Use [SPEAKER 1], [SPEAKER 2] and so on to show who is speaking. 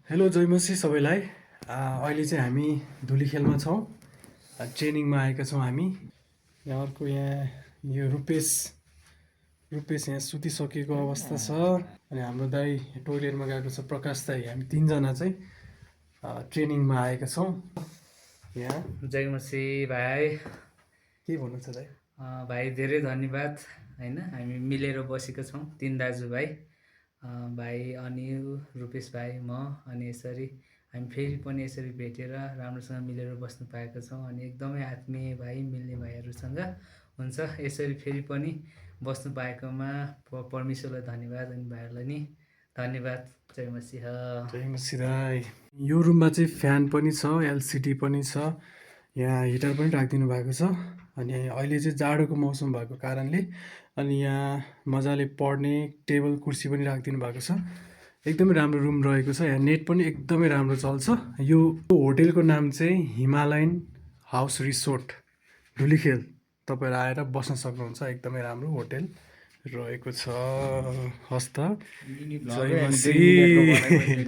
[SPEAKER 1] Hello जयमसी सबैलाई। अहिले चाहिँ हामी धुलीखेलमा छौँ। ट्रेनिङमा आएका छौँ हामी। यहाँ अर्को यो रुपेश यहाँ सुतिसकेको अवस्था छ। अनि हाम्रो दाई टोइलेटमा गएको छ, प्रकाश दाई। हामी तिनजना चाहिँ ट्रेनिङमा आएका छौँ। यहाँ
[SPEAKER 2] जयमसी भाइ,
[SPEAKER 1] के भन्नु छ दाई?
[SPEAKER 2] भाइ धेरै धन्यवाद होइन, हामी मिलेर बसेका छौँ तिन दाजुभाइ, भाइ अनिल, रुपेश भाइ, म। अनि यसरी हामी फेरि पनि यसरी भेटेर राम्रोसँग मिलेर बस्नु पाएका छौँ। अनि एकदमै आत्मीय भाइ, मिल्ने भाइहरूसँग हुन्छ। यसरी फेरि पनि बस्नु पाएकोमा परमेश्वरलाई धन्यवाद, अनि भाइहरूलाई नि धन्यवाद। जय मसीह।
[SPEAKER 1] जय मसीह दाई। यो रुममा चाहिँ फ्यान पनि छ, एलसिडी पनि छ, यहाँ हिटर पनि राखिदिनु भएको छ। अनि अहिले चाहिँ जाडोको मौसम भएको कारणले अनि यहाँ मजाले पढ्ने टेबल कुर्सी पनि राखिदिनु भएको छ। एकदमै राम्रो रुम रहेको छ। यहाँ नेट पनि एकदमै राम्रो चल्छ। यो होटेलको नाम चाहिँ हिमालयन हाउस रिसोर्ट धुलीखेल। तपाईँहरू आएर बस्न सक्नुहुन्छ। एकदमै राम्रो होटेल रहेको छ। हस्त जय मसीह।